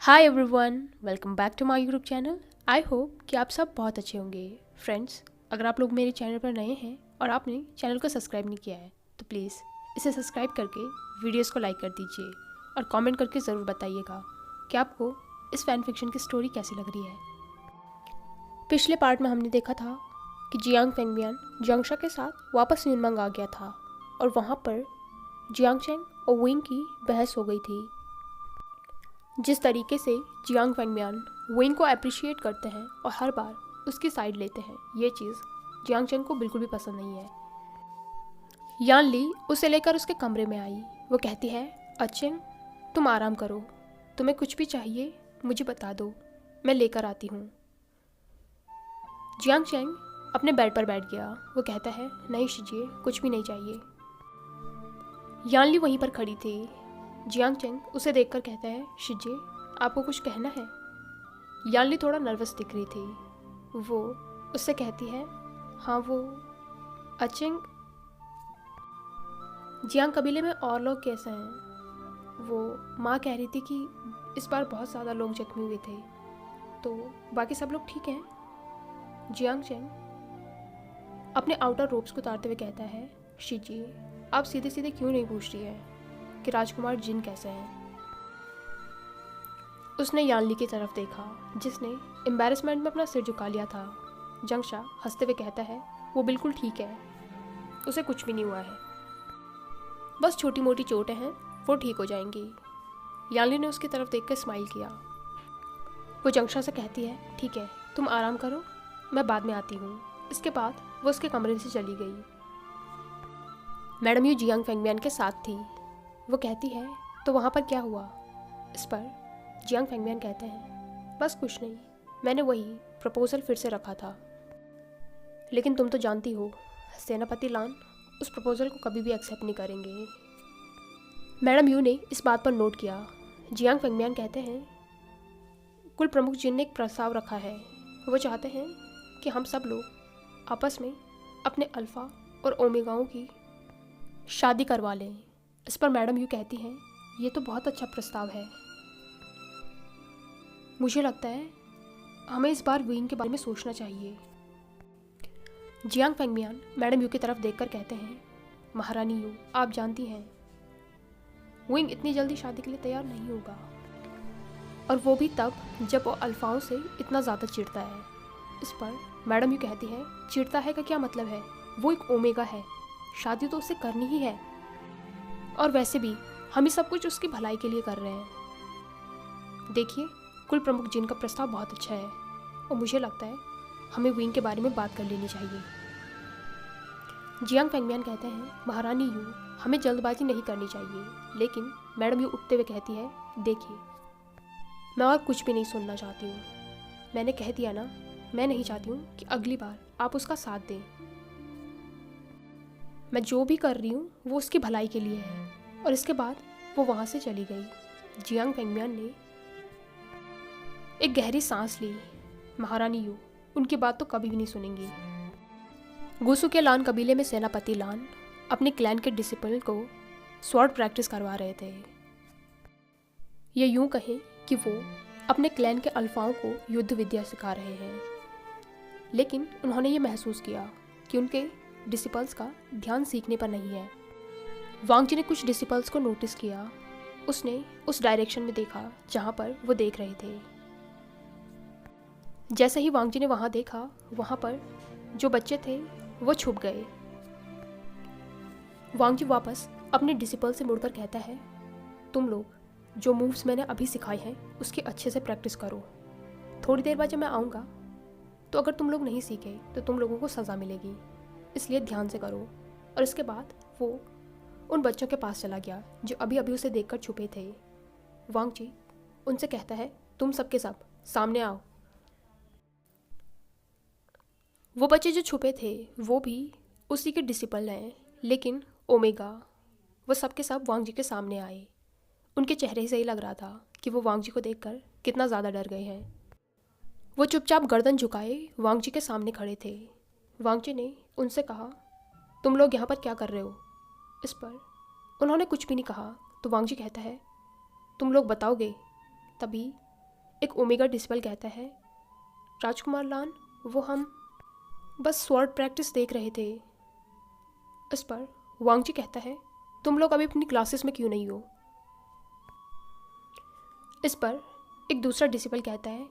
Hi everyone, welcome back to my YouTube channel. I hope कि आप सब बहुत अच्छे होंगे। फ्रेंड्स, अगर आप लोग मेरे चैनल पर नए हैं और आपने चैनल को सब्सक्राइब नहीं किया है तो प्लीज़ इसे सब्सक्राइब करके वीडियोस को लाइक कर दीजिए और कमेंट करके ज़रूर बताइएगा कि आपको इस फैन फिक्शन की स्टोरी कैसी लग रही है। पिछले पार्ट में हमने देखा था कि जियांग फेंगबियान जंगशा के साथ वापस यूनमंग आ गया था और वहाँ पर जियांग चेंग और विंग की बहस हो गई थी। जिस तरीके से जियांग फेंगबियान विंग को अप्रिशिएट करते हैं और हर बार उसकी साइड लेते हैं, ये चीज़ जियांग चेंग को बिल्कुल भी पसंद नहीं है। यान ली उसे लेकर उसके कमरे में आई। वो कहती है, अचेंग तुम आराम करो, तुम्हें कुछ भी चाहिए मुझे बता दो, मैं लेकर आती हूँ। जियांग चेंग अपने बेड पर बैठ गया। वो कहता है, नहीं शिजिए, कुछ भी नहीं चाहिए। यान ली वहीं पर खड़ी थी। जियांग चेंग उसे देखकर कहता है, शिजे आपको कुछ कहना है? यान ली थोड़ा नर्वस दिख रही थी। वो उससे कहती है, हाँ वो अचेंग, जियांग कबीले में और लोग कैसे हैं? वो माँ कह रही थी कि इस बार बहुत ज़्यादा लोग जख्मी हुए थे, तो बाकी सब लोग ठीक हैं? जियांग चेंग अपने आउटर रोब्स को उतारते हुए कहता है, शिजी आप सीधे सीधे क्यों नहीं पूछ रही है कि राजकुमार जिन कैसे हैं? उसने यानली की तरफ देखा जिसने एम्बैरेसमेंट में अपना सिर झुका लिया था। जंगशा हंसते हुए कहता है, वो बिल्कुल ठीक है, उसे कुछ भी नहीं हुआ है, बस छोटी मोटी चोटें हैं, वो ठीक हो जाएंगी। यानली ने उसकी तरफ देखकर स्माइल किया। वो जंगशा से कहती है, ठीक है तुम आराम करो, मैं बाद में आती हूँ। इसके बाद वो उसके कमरे से चली गई। मैडम यू जियांग फेंगबियान के साथ थी। वो कहती है, तो वहाँ पर क्या हुआ? इस पर जियांग फेंगबियान कहते हैं, बस कुछ नहीं, मैंने वही प्रपोजल फिर से रखा था, लेकिन तुम तो जानती हो सेनापति लान उस प्रपोजल को कभी भी एक्सेप्ट नहीं करेंगे। मैडम यू ने इस बात पर नोट किया। जियांग फेंगबियान कहते हैं, कुल प्रमुख जिन ने एक प्रस्ताव रखा है। वो चाहते हैं कि हम सब लोग आपस में अपने अल्फ़ा और ओमेगाओं की शादी करवा लें। इस पर मैडम यू कहती हैं, ये तो बहुत अच्छा प्रस्ताव है, मुझे लगता है हमें इस बार विंग के बारे में सोचना चाहिए। जियांग फेंगबियान मैडम यू की तरफ देखकर कहते हैं, महारानी यू आप जानती हैं विंग इतनी जल्दी शादी के लिए तैयार नहीं होगा, और वो भी तब जब वो अल्फाओं से इतना ज़्यादा चिढ़ता है। इस पर मैडम यू कहती है, चिढ़ता है का क्या मतलब है? वो एक ओमेगा है, शादी तो उससे करनी ही है, और वैसे भी हम ही सब कुछ उसकी भलाई के लिए कर रहे हैं। देखिए कुल प्रमुख जिन का प्रस्ताव बहुत अच्छा है और मुझे लगता है हमें विंग के बारे में बात कर लेनी चाहिए। जियांग फेंगबियान कहते हैं, महारानी यू हमें जल्दबाजी नहीं करनी चाहिए। लेकिन मैडम यू उठते हुए कहती है, देखिए मैं और कुछ भी नहीं सुनना चाहती हूँ, मैंने कह दिया ना, मैं नहीं चाहती हूँ कि अगली बार आप उसका साथ दें। मैं जो भी कर रही हूँ वो उसकी भलाई के लिए है। और इसके बाद वो वहाँ से चली गई। जियांग फेंगबियान ने एक गहरी सांस ली। महारानी यू उनकी बात तो कभी भी नहीं सुनेंगी। गुसु के लान कबीले में सेनापति लान अपने क्लैन के डिसिपल को स्वॉर्ड प्रैक्टिस करवा रहे थे। ये यूं कहें कि वो अपने क्लैन के अल्फाओं को युद्ध विद्या सिखा रहे हैं, लेकिन उन्होंने ये महसूस किया कि उनके डिसिपल्स का ध्यान सीखने पर नहीं है। वांग जी ने कुछ डिसिपल्स को नोटिस किया। उसने उस डायरेक्शन में देखा जहाँ पर वो देख रहे थे। जैसे ही वांग जी ने वहाँ देखा, वहाँ पर जो बच्चे थे वो छुप गए। वांग जी वापस अपने डिसिपल से मुड़कर कहता है, तुम लोग जो मूव्स मैंने अभी सिखाए हैं उसकी अच्छे से प्रैक्टिस करो। थोड़ी देर बाद जब मैं आऊँगा तो अगर तुम लोग नहीं सीखे तो तुम लोगों को सज़ा मिलेगी, इसलिए ध्यान से करो। और इसके बाद वो उन बच्चों के पास चला गया जो अभी अभी उसे देखकर छुपे थे। वांग जी उनसे कहता है, तुम सबके सब सामने आओ। वो बच्चे जो छुपे थे वो भी उसी के डिसिपल हैं, लेकिन ओमेगा। वो सब के सब वांग जी के सामने आए। उनके चेहरे से ही लग रहा था कि वो वांग जी को देखकर कितना ज़्यादा डर गए हैं। वो चुपचाप गर्दन झुकाए वांग जी के सामने खड़े थे। वांग जी ने उनसे कहा, तुम लोग यहाँ पर क्या कर रहे हो? इस पर उन्होंने कुछ भी नहीं कहा तो वांग जी कहता है, तुम लोग बताओगे? तभी एक ओमेगा डिसिपल कहता है, राजकुमार लान, वो हम बस स्वॉर्ड प्रैक्टिस देख रहे थे। इस पर वांगजी कहता है, तुम लोग अभी अपनी क्लासेस में क्यों नहीं हो? इस पर एक दूसरा डिसिपल कहता है,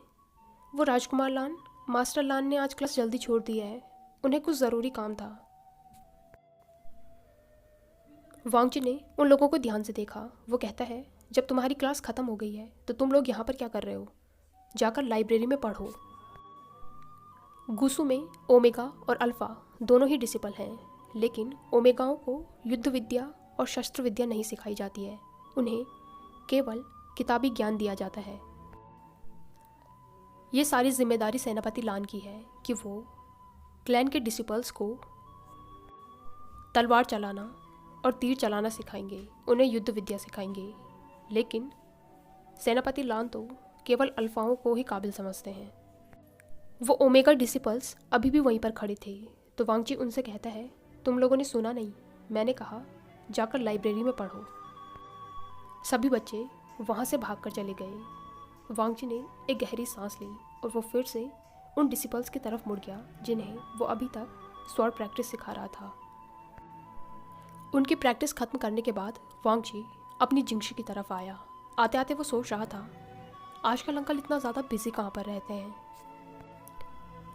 वो राजकुमार लान, मास्टर लान ने आज क्लास जल्दी छोड़ दी है, उन्हें कुछ ज़रूरी काम था। वांगजी ने उन लोगों को ध्यान से देखा। वो कहता है, जब तुम्हारी क्लास ख़त्म हो गई है तो तुम लोग यहाँ पर क्या कर रहे हो? जाकर लाइब्रेरी में पढ़ो। गुसु में ओमेगा और अल्फ़ा दोनों ही डिसिपल हैं, लेकिन ओमेगाओं को युद्ध विद्या और शस्त्र विद्या नहीं सिखाई जाती है। उन्हें केवल किताबी ज्ञान दिया जाता है। ये सारी जिम्मेदारी सेनापति लान की है कि वो क्लैन के डिसिपल्स को तलवार चलाना और तीर चलाना सिखाएंगे, उन्हें युद्ध विद्या सिखाएंगे। लेकिन सेनापति लान तो केवल अल्फाओं को ही काबिल समझते हैं। वो ओमेगा डिसिपल्स अभी भी वहीं पर खड़े थे, तो वांगजी उनसे कहता है, तुम लोगों ने सुना नहीं, मैंने कहा जाकर लाइब्रेरी में पढ़ो। सभी बच्चे वहाँ से भागकर चले गए। वांगजी ने एक गहरी सांस ली और वो फिर से उन डिसिपल्स की तरफ मुड़ गया जिन्हें वो अभी तक स्वॉर्ड प्रैक्टिस सिखा रहा था। उनकी प्रैक्टिस खत्म करने के बाद वांगजी अपनी जिंगशी की तरफ आया। आते आते वो सोच रहा था, आजकल अंकल इतना ज़्यादा बिजी कहाँ पर रहते हैं।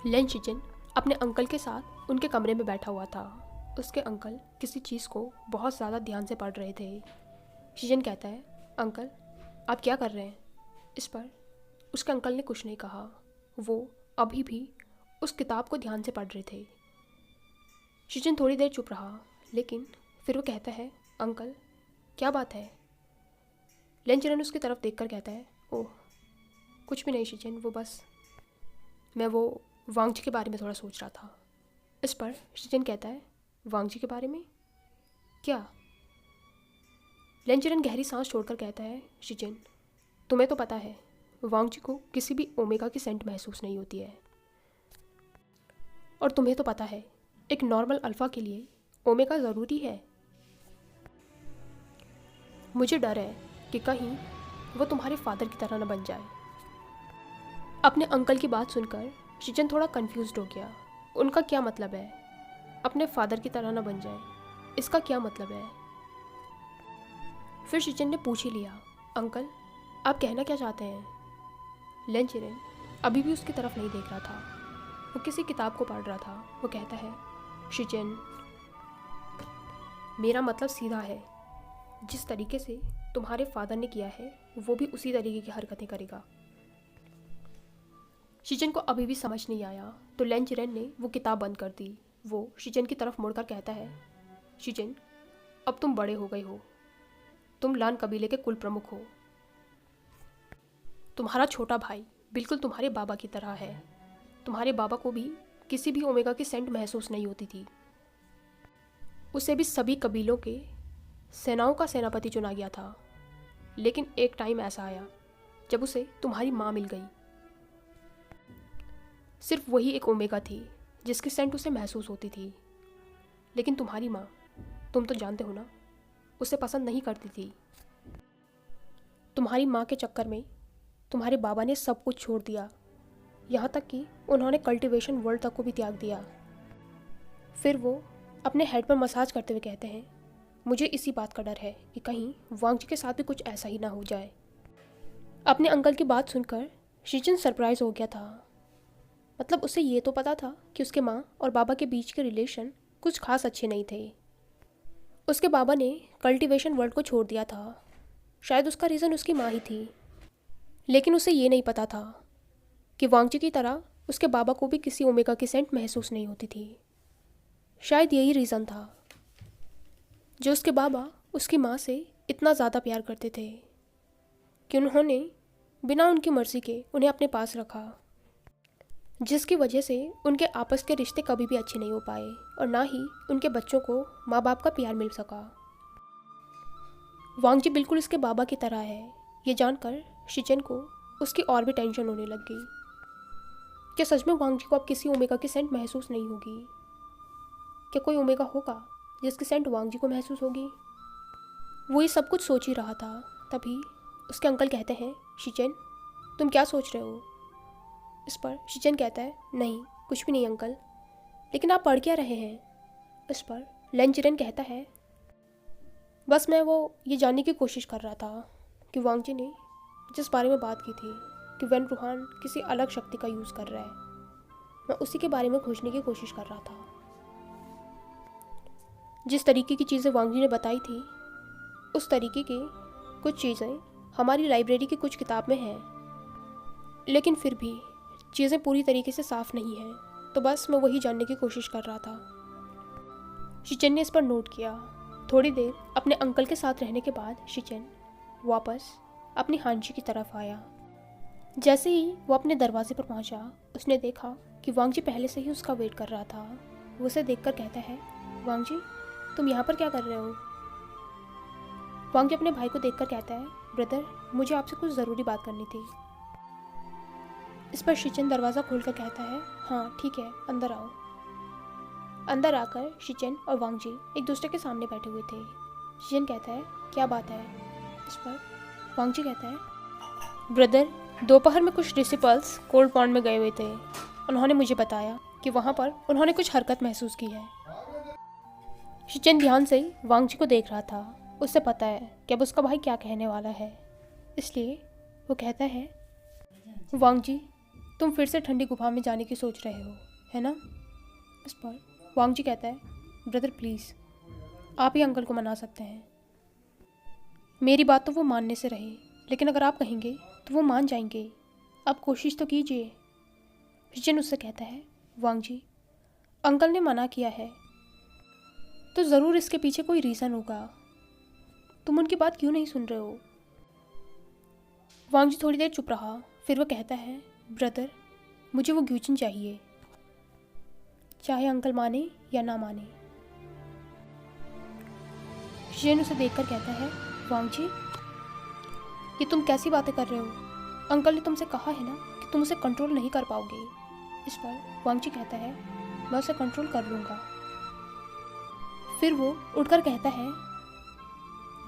लेन शिजिन अपने अंकल के साथ उनके कमरे में बैठा हुआ था। उसके अंकल किसी चीज़ को बहुत ज़्यादा ध्यान से पढ़ रहे थे। शिजिन कहता है, अंकल आप क्या कर रहे हैं? इस पर उसके अंकल ने कुछ नहीं कहा। वो अभी भी उस किताब को ध्यान से पढ़ रहे थे। शिजिन थोड़ी देर चुप रहा, लेकिन फिर वो कहता है, अंकल क्या बात है? लेंचरन उसकी तरफ देखकर कहता है, ओह कुछ भी नहीं शिजिन, वो बस मैं वो वांगजी के बारे में थोड़ा सोच रहा था। इस पर शिजिन कहता है, वांगजी के बारे में क्या? लेंचरन गहरी सांस छोड़कर कहता है, शिजिन तुम्हें तो पता है वांगजी को किसी भी ओमेगा की सेंट महसूस नहीं होती है, और तुम्हें तो पता है एक नॉर्मल अल्फ़ा के लिए ओमेगा ज़रूरी है। मुझे डर है कि कहीं वो तुम्हारे फादर की तरह न बन जाए। अपने अंकल की बात सुनकर शिजिन थोड़ा कंफ्यूज्ड हो गया। उनका क्या मतलब है? अपने फादर की तरह न बन जाए, इसका क्या मतलब है? फिर शिजिन ने पूछ ही लिया, अंकल आप कहना क्या चाहते हैं? लेंचरन अभी भी उसकी तरफ नहीं देख रहा था। वो किसी किताब को पढ़ रहा था। वो कहता है, शिजिन मेरा मतलब सीधा है, जिस तरीके से तुम्हारे फादर ने किया है वो भी उसी तरीके की हरकतें करेगा। शिजिन को अभी भी समझ नहीं आया, तो लेंचरन ने वो किताब बंद कर दी। वो शिजिन की तरफ मुड़कर कहता है, शिजिन अब तुम बड़े हो गए हो, तुम लान कबीले के कुल प्रमुख हो। तुम्हारा छोटा भाई बिल्कुल तुम्हारे बाबा की तरह है। तुम्हारे बाबा को भी किसी भी ओमेगा की सेंट महसूस नहीं होती थी। उसे भी सभी कबीलों के सेनाओं का सेनापति चुना गया था, लेकिन एक टाइम ऐसा आया जब उसे तुम्हारी माँ मिल गई। सिर्फ वही एक ओमेगा थी जिसकी सेंट उसे महसूस होती थी, लेकिन तुम्हारी माँ, तुम तो जानते हो ना, उसे पसंद नहीं करती थी। तुम्हारी माँ के चक्कर में तुम्हारे बाबा ने सब कुछ छोड़ दिया, यहाँ तक कि उन्होंने कल्टीवेशन वर्ल्ड तक को भी त्याग दिया। फिर वो अपने हेड पर मसाज करते हुए कहते हैं, मुझे इसी बात का डर है कि कहीं वांगजी के साथ भी कुछ ऐसा ही ना हो जाए। अपने अंकल की बात सुनकर शिजिन सरप्राइज हो गया था। मतलब उसे ये तो पता था कि उसके माँ और बाबा के बीच के रिलेशन कुछ खास अच्छे नहीं थे। उसके बाबा ने कल्टीवेशन वर्ल्ड को छोड़ दिया था, शायद उसका रीज़न उसकी माँ ही थी। लेकिन उसे ये नहीं पता था कि वांगजी की तरह उसके बाबा को भी किसी ओमेगा की सेंट महसूस नहीं होती थी। शायद यही रीज़न था जो उसके बाबा उसकी माँ से इतना ज़्यादा प्यार करते थे कि उन्होंने बिना उनकी मर्ज़ी के उन्हें अपने पास रखा, जिसकी वजह से उनके आपस के रिश्ते कभी भी अच्छे नहीं हो पाए और ना ही उनके बच्चों को माँ बाप का प्यार मिल सका। वांगजी बिल्कुल उसके बाबा की तरह है। ये जानकर शिजिन को उसकी और भी टेंशन होने लग गई। क्या सच में वांगजी को अब किसी ओमेगा की सेंट महसूस नहीं होगी? क्या कोई ओमेगा होगा जिसकी सेंट वांगजी को महसूस होगी? वो ये सब कुछ सोच ही रहा था, तभी उसके अंकल कहते हैं, शिजिन तुम क्या सोच रहे हो? इस पर शिचन कहता है, नहीं कुछ भी नहीं अंकल। लेकिन आप पढ़ क्या रहे हैं? इस पर लन चिरन कहता है, बस मैं ये जानने की कोशिश कर रहा था कि वांग जी ने जिस बारे में बात की थी कि वेन रूहान किसी अलग शक्ति का यूज़ कर रहा है, मैं उसी के बारे में खोजने की कोशिश कर रहा था। जिस तरीके की चीज़ें वांग जी ने बताई थी उस तरीके की कुछ चीज़ें हमारी लाइब्रेरी की कुछ किताब में हैं, लेकिन फिर भी चीज़ें पूरी तरीके से साफ नहीं हैं, तो बस मैं वही जानने की कोशिश कर रहा था। शिचन ने इस पर नोट किया। थोड़ी देर अपने अंकल के साथ रहने के बाद शिचन वापस अपनी हांजी की तरफ आया। जैसे ही वो अपने दरवाजे पर पहुंचा, उसने देखा कि वांग जी पहले से ही उसका वेट कर रहा था। वो उसे देखकर कहता है, वांग जी तुम यहाँ पर क्या कर रहे हो? वांग जी अपने भाई को देखकर कहता है, ब्रदर मुझे आपसे कुछ ज़रूरी बात करनी थी। इस पर शिचन दरवाज़ा खोलकर कहता है, हाँ ठीक है अंदर आओ। अंदर आकर शिचन और वांग जी एक दूसरे के सामने बैठे हुए थे। शिचन कहता है, क्या बात है? इस पर वांग जी कहता है, ब्रदर दोपहर में कुछ डिसिपल्स कोल्ड पॉन्ड में गए हुए थे। उन्होंने मुझे बताया कि वहाँ पर उन्होंने कुछ हरकत महसूस की है। शिचन ध्यान से वांग जी को देख रहा था। उसे पता है कि अब उसका भाई क्या कहने वाला है, इसलिए वो कहता है, वांग जी तुम फिर से ठंडी गुफा में जाने की सोच रहे हो, है ना? इस पर वांग जी कहता है, ब्रदर प्लीज़ आप ही अंकल को मना सकते हैं। मेरी बात तो वो मानने से रहे, लेकिन अगर आप कहेंगे तो वो मान जाएंगे। आप कोशिश तो कीजिए। शिचन उससे कहता है, वांग जी अंकल ने मना किया है तो ज़रूर इसके पीछे कोई रीज़न होगा। तुम उनकी बात क्यों नहीं सुन रहे हो? वांग जी थोड़ी देर चुप रहा, फिर वो कहता है, ब्रदर मुझे वो ग्यूचिन चाहिए, चाहे अंकल माने या ना माने। शिचन उसे देखकर कहता है, वांग जी ये तुम कैसी बातें कर रहे हो? अंकल ने तुमसे कहा है ना कि तुम उसे कंट्रोल नहीं कर पाओगे। इस पर वांग जी कहता है, मैं उसे कंट्रोल कर लूँगा। फिर वो उठकर कहता है,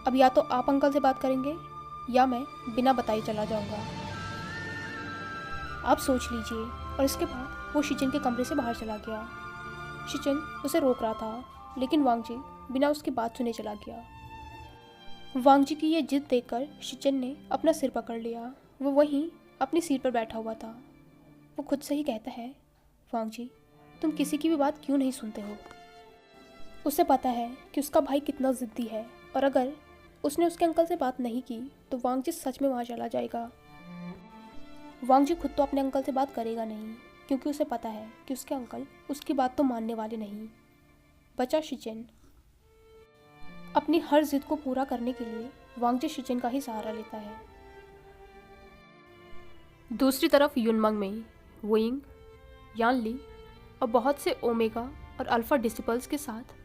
अब या तो आप अंकल से बात करेंगे या मैं बिना बताए चला जाऊँगा। आप सोच लीजिए। और इसके बाद वो शिचन के कमरे से बाहर चला गया। शिचन उसे रोक रहा था, लेकिन वांग जी बिना उसकी बात सुने चला गया। वांग जी की ये जिद देखकर शिचन ने अपना सिर पकड़ लिया। वो वहीं अपनी सीट पर बैठा हुआ था। वो खुद से ही कहता है, वांग जी तुम किसी की भी बात क्यों नहीं सुनते हो? उसे पता है कि उसका भाई कितना ज़िद्दी है, और अगर उसने उसके अंकल से बात नहीं की तो वांग जी सच में वहाँ चला जाएगा। वांग जी खुद तो अपने अंकल से बात करेगा नहीं, क्योंकि उसे पता है कि उसके अंकल उसकी बात तो मानने वाले नहीं। बचा शिचन। अपनी हर जिद को पूरा करने के लिए वांग जी शिचन का ही सहारा लेता है। दूसरी तरफ युनमंग में वुइंग, यानली और बहुत से ओमेगा और अल्फा डिसिपल्स के साथ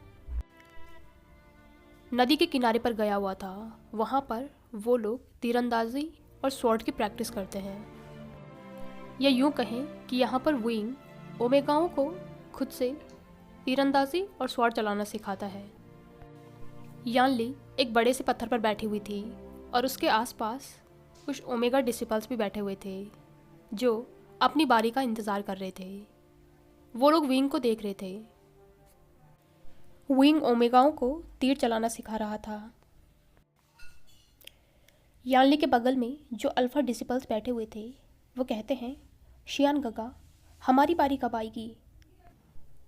नदी के किनारे पर गया हुआ था। वहाँ पर वो लोग तीरंदाजी और स्वॉर्ड की प्रैक्टिस करते हैं, या यूँ कहें कि यहाँ पर वुइंग ओमेगाओं को खुद से तीरंदाजी और स्वॉर्ड चलाना सिखाता है। यानली एक बड़े से पत्थर पर बैठी हुई थी और उसके आसपास कुछ ओमेगा डिसिपल्स भी बैठे हुए थे जो अपनी बारी का इंतज़ार कर रहे थे। वो लोग विंग को देख रहे थे। विंग ओमेगाओं को तीर चलाना सिखा रहा था। यानली के बगल में जो अल्फ़ा डिसिपल्स बैठे हुए थे वो कहते हैं, शियान गगा हमारी बारी कब आएगी?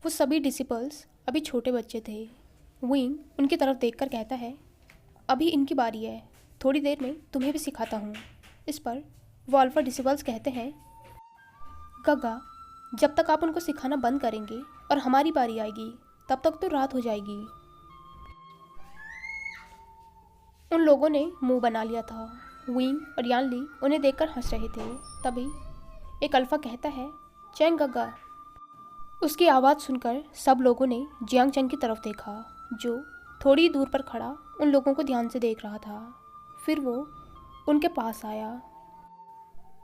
वो सभी डिसिपल्स अभी छोटे बच्चे थे। विंग उनकी तरफ देखकर कहता है, अभी इनकी बारी है, थोड़ी देर में तुम्हें भी सिखाता हूँ। इस पर वो अल्फ़ा डिसिपल्स कहते हैं, गगा जब तक आप उनको सिखाना बंद करेंगे और हमारी बारी आएगी तब तक तो रात हो जाएगी। उन लोगों ने मुंह बना लिया था। विंग और यानली उन्हें देखकर हंस रहे थे। तभी एक अल्फ़ा कहता है, चैंग गगा। उसकी आवाज़ सुनकर सब लोगों ने जियांग चैंग की तरफ देखा, जो थोड़ी दूर पर खड़ा उन लोगों को ध्यान से देख रहा था। फिर वो उनके पास आया।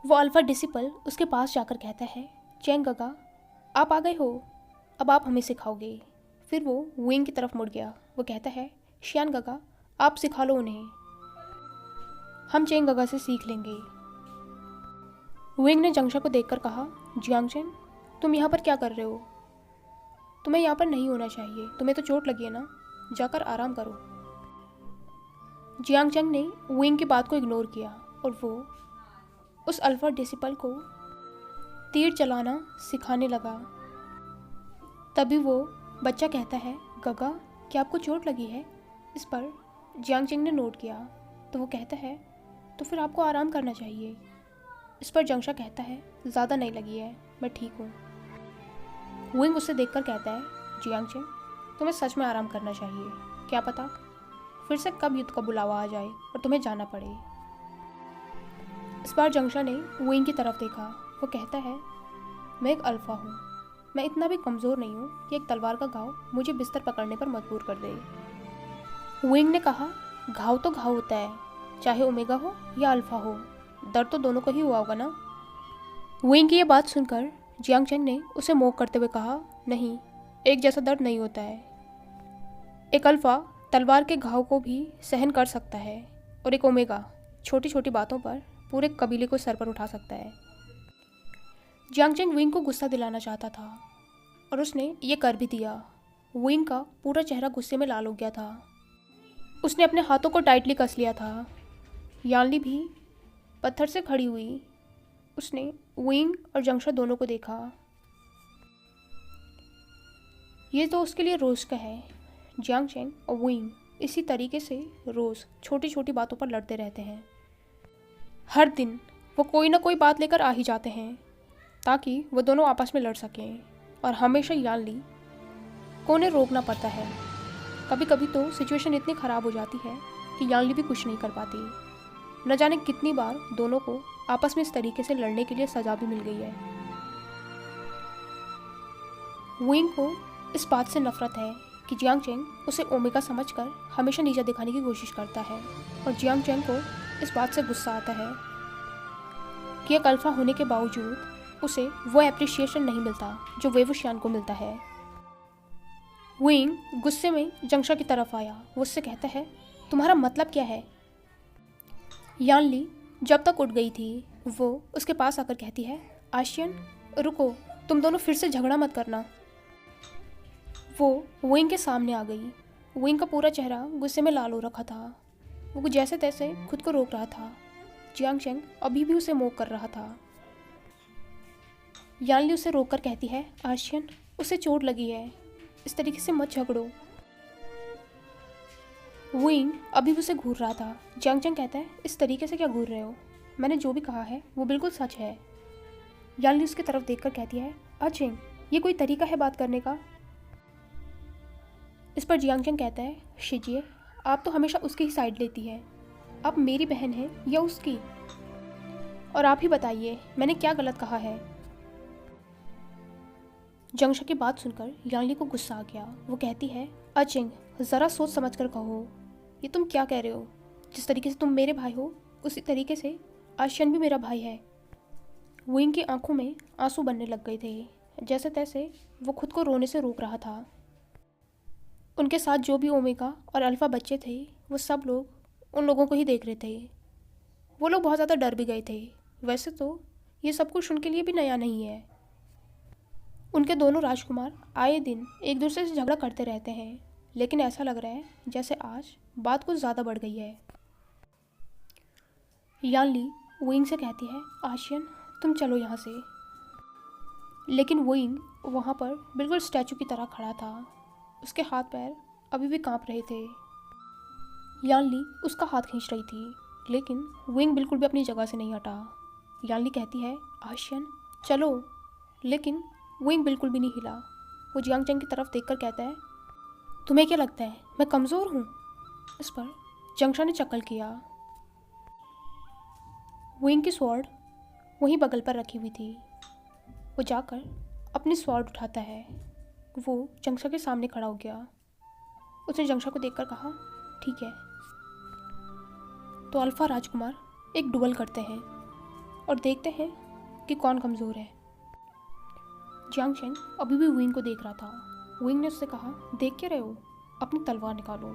वो अल्फ़ा डिसिपल उसके पास जाकर कहता है, चैंग गगा आप आ गए हो, अब आप हमें सिखाओगे। फिर वो विंग की तरफ मुड़ गया। वो कहता है, शियान गगा आप सिखा लो उन्हें, हम चैंग गगा से सीख लेंगे। विंग ने जंगशा को देखकर कहा, जियांगचेंग, तुम यहाँ पर क्या कर रहे हो? तुम्हें यहाँ पर नहीं होना चाहिए, तुम्हें तो चोट लगी है ना, जाकर आराम करो। जियांगचेंग ने विंग की बात को इग्नोर किया और वो उस अल्फा डिसिपल को तीर चलाना सिखाने लगा। तभी वो बच्चा कहता है, गगा, क्या आपको चोट लगी है? इस पर जियांगचेंग ने नोट किया तो वो कहता है, तो फिर आपको आराम करना चाहिए। इस पर जंगशा कहता है, ज़्यादा नहीं लगी है, मैं ठीक हूँ। विंग उसे देखकर कहता है, जियांगचेंग, तुम्हें सच में आराम करना चाहिए, क्या पता फिर से कब युद्ध का बुलावा आ जाए और तुम्हें जाना पड़े। इस बार जंगशा ने विंग की तरफ देखा। वो कहता है, मैं एक अल्फा हूँ, मैं इतना भी कमज़ोर नहीं हूँ कि एक तलवार का घाव मुझे बिस्तर पकड़ने पर मजबूर कर दे। विंग ने कहा, घाव तो घाव होता है, चाहे ओमेगा हो या अल्फा हो, दर्द तो दोनों को ही हुआ होगा ना। विंग की ये बात सुनकर जियांगचेंग ने उसे मोक करते हुए कहा, नहीं, एक जैसा दर्द नहीं होता है। एक अल्फा तलवार के घाव को भी सहन कर सकता है और एक ओमेगा छोटी छोटी बातों पर पूरे कबीले को सर पर उठा सकता है। जियांगचेंग विंग को गुस्सा दिलाना चाहता था और उसने ये कर भी दिया। विंग का पूरा चेहरा गुस्से में लाल हो गया था। उसने अपने हाथों को टाइटली कस लिया था। यानली भी पत्थर से खड़ी हुई। उसने विंग और जंगशा दोनों को देखा। ये तो उसके लिए रोज़ का है। जियांगचेंग और विंग इसी तरीके से रोज़ छोटी छोटी बातों पर लड़ते रहते हैं। हर दिन वो कोई ना कोई बात लेकर आ ही जाते हैं ताकि वो दोनों आपस में लड़ सकें, और हमेशा यानली को उन्हें रोकना पड़ता है। कभी कभी तो सिचुएशन इतनी ख़राब हो जाती है कि यानली भी कुछ नहीं कर पाती। न जाने कितनी बार दोनों को आपस में इस तरीके से लड़ने के लिए सज़ा भी मिल गई है। विंग को इस बात से नफरत है कि जियांगचेंग उसे ओमेगा समझकर हमेशा नीचा दिखाने की कोशिश करता है, और जियांगचेंग को इस बात से गुस्सा आता है कि एक अल्फा होने के बावजूद उसे वो एप्रिशिएशन नहीं मिलता जो वेवुशियान को मिलता है। विंग गुस्से में जंगशा की तरफ आया। वो उससे कहता है, तुम्हारा मतलब क्या है? यानली जब तक उठ गई थी वो उसके पास आकर कहती है, आशियन, रुको, तुम दोनों फिर से झगड़ा मत करना। वो विंग के सामने आ गई। विंग का पूरा चेहरा गुस्से में लाल हो रखा था। वो जैसे तैसे खुद को रोक रहा था। जियांगचेंग अभी भी उसे मोक कर रहा था। यानली उसे रोककर कहती है, आशियन, उसे चोट लगी है, इस तरीके से मत झगड़ो। विंग अभी भी उसे घूर रहा था। जियांगचेंग कहता है, इस तरीके से क्या घूर रहे हो? मैंने जो भी कहा है वो बिल्कुल सच है। यानली उसकी तरफ देखकर कहती है, अचिंग, ये कोई तरीका है बात करने का? इस पर जियांगचेंग कहता है, शिजिए, आप तो हमेशा उसकी ही साइड लेती है। आप मेरी बहन हैं या उसकी? और आप ही बताइए, मैंने क्या गलत कहा है? जंगशा की बात सुनकर यानली को गुस्सा आ गया। वो कहती है, अचिंग, ज़रा सोच समझ कर कहो, ये तुम क्या कह रहे हो? जिस तरीके से तुम मेरे भाई हो उसी तरीके से आशियन भी मेरा भाई है। विंग की आंखों में आंसू बनने लग गए थे। जैसे तैसे वो खुद को रोने से रोक रहा था। उनके साथ जो भी ओमेगा और अल्फ़ा बच्चे थे वो सब लोग उन लोगों को ही देख रहे थे। वो लोग बहुत ज़्यादा डर भी गए थे। वैसे तो ये सब कुछ उनके लिए भी नया नहीं है। उनके दोनों राजकुमार आए दिन एक दूसरे से झगड़ा करते रहते हैं, लेकिन ऐसा लग रहा है जैसे आज बात कुछ ज़्यादा बढ़ गई है। यानली विंग से कहती है, आशियन, तुम चलो यहाँ से। लेकिन विंग वहाँ पर बिल्कुल स्टैचू की तरह खड़ा था। उसके हाथ पैर अभी भी कांप रहे थे। यानली उसका हाथ खींच रही थी, लेकिन विंग बिल्कुल भी अपनी जगह से नहीं हटा। यानली कहती है, आशियन, चलो, लेकिन विंग बिल्कुल भी नहीं हिला। वो जियांगचेंग की तरफ देखकर कहता है, तुम्हें क्या लगता है मैं कमज़ोर हूँ? इस पर जंगशा ने चक्कर किया। विंग की स्वॉर्ड वहीं बगल पर रखी हुई थी। वो जाकर अपनी स्वॉर्ड उठाता है। वो जंगशा के सामने खड़ा हो गया। उसने जंगशा को देखकर कहा, ठीक है, तो अल्फा राजकुमार एक डुअल करते हैं और देखते हैं कि कौन कमज़ोर है। जियांगचेंग अभी भी विंग को देख रहा था। विंग ने उससे कहा, देख क्या रहे हो, अपनी तलवार निकालो।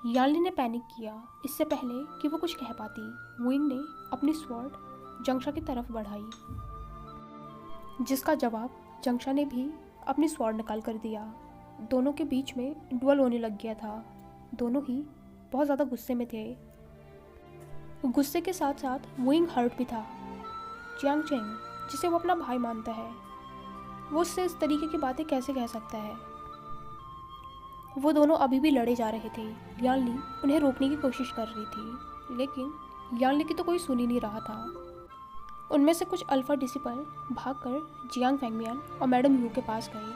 यानली ने पैनिक किया। इससे पहले कि वो कुछ कह पाती, वुइंग ने अपनी स्वॉर्ड जंगशा की तरफ बढ़ाई, जिसका जवाब जंगशा ने भी अपनी स्वॉर्ड निकाल कर दिया। दोनों के बीच में डुअल होने लग गया था। दोनों ही बहुत ज़्यादा गुस्से में थे। गुस्से के साथ साथ वुइंग हर्ट भी था। जियांग चेंग, जिसे वो अपना भाई मानता है, वो उससे इस तरीके की बातें कैसे कह सकता है। वो दोनों अभी भी लड़े जा रहे थे। यानली उन्हें रोकने की कोशिश कर रही थी, लेकिन यानली की तो कोई सुन ही नहीं रहा था। उनमें से कुछ अल्फा डिसिपल भागकर जियांग फेंगमियान और मैडम यू के पास गए।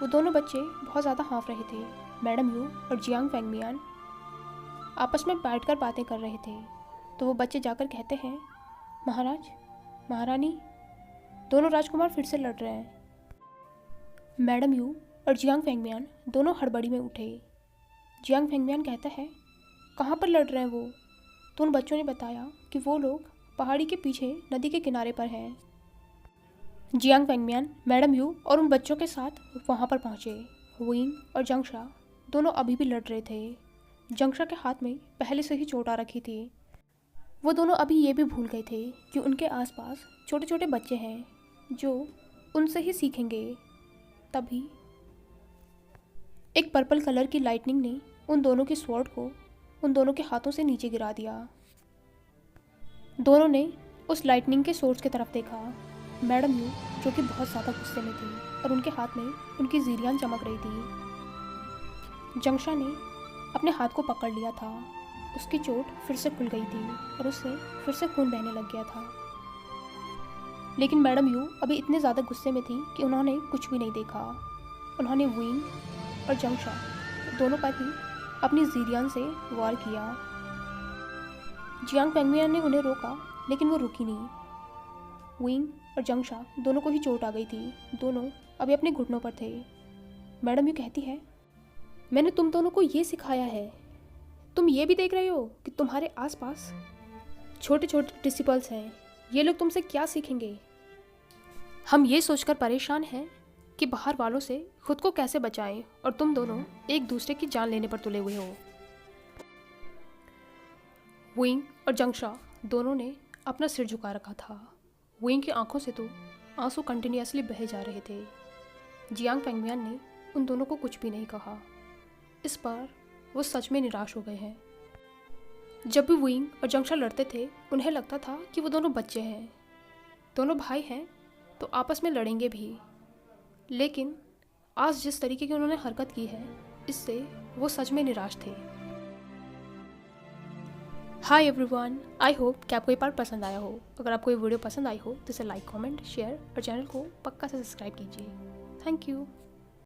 वो दोनों बच्चे बहुत ज़्यादा हाँफ रहे थे। मैडम यू और जियांग फेंगमियान आपस में बैठकर बातें कर रहे थे, तो वो बच्चे जाकर कहते हैं, महाराज, महारानी, दोनों राजकुमार फिर से लड़ रहे हैं। मैडम यू और जियांग फेंगमियान दोनों हड़बड़ी में उठे। जियांग फेंगमियान कहता है, कहाँ पर लड़ रहे हैं वो? तो उन बच्चों ने बताया कि वो लोग पहाड़ी के पीछे नदी के किनारे पर हैं। जियांग फेंगमियान, मैडम यू और उन बच्चों के साथ वहाँ पर पहुँचे। वुइंग और जंगशा दोनों अभी भी लड़ रहे थे। जंगशा के हाथ में पहले से ही चोट आ रखी थी। वो दोनों अभी ये भी भूल गए थे कि उनके आसपास छोटे छोटे बच्चे हैं जो उनसे ही सीखेंगे। तभी एक पर्पल कलर की लाइटनिंग ने उन दोनों की स्वॉर्ड को उन दोनों के हाथों से नीचे गिरा दिया। दोनों ने उस लाइटनिंग के सोर्स की तरफ देखा। मैडम यू, जो कि बहुत ज़्यादा गुस्से में थी और उनके हाथ में उनकी जीरियां चमक रही थी। जंगशा ने अपने हाथ को पकड़ लिया था। उसकी चोट फिर से खुल गई थी और उससे फिर से खून बहने लग गया था। लेकिन मैडम यू अभी इतने ज़्यादा गुस्से में थी कि उन्होंने कुछ भी नहीं देखा। उन्होंने वुइंग और जंगशा दोनों पर ही अपनी जीरियान से वार किया। जियांग फेंगमियान ने उन्हें रोका, लेकिन वो रुकी नहीं। वुइंग और जंगशा दोनों को ही चोट आ गई थी। दोनों अभी अपने घुटनों पर थे। मैडम यू कहती है, मैंने तुम दोनों को ये सिखाया है, तुम ये भी देख रहे हो कि तुम्हारे आसपास छोटे छोटे डिसिपल्स हैं, ये लोग तुमसे क्या सीखेंगे। हम ये सोचकर परेशान हैं कि बाहर वालों से खुद को कैसे बचाएं, और तुम दोनों एक दूसरे की जान लेने पर तुले हुए हो। वुइंग और जंगशा दोनों ने अपना सिर झुका रखा था। वुइंग की आंखों से तो आंसू कंटिन्यूअसली बहे जा रहे थे। जियांग फेंगमियान ने उन दोनों को कुछ भी नहीं कहा। इस बार वो सच में निराश हो गए हैं। जब भी वुइंग और जंगशा लड़ते थे, उन्हें लगता था कि वो दोनों बच्चे हैं, दोनों भाई हैं तो आपस में लड़ेंगे भी। लेकिन आज जिस तरीके की उन्होंने हरकत की है, इससे वो सच में निराश थे। हाय एवरीवन, आई होप कि आपको ये पार्ट पसंद आया हो। अगर आपको ये वीडियो पसंद आई हो तो इसे लाइक, कमेंट, शेयर और चैनल को पक्का से सब्सक्राइब कीजिए। Thank you.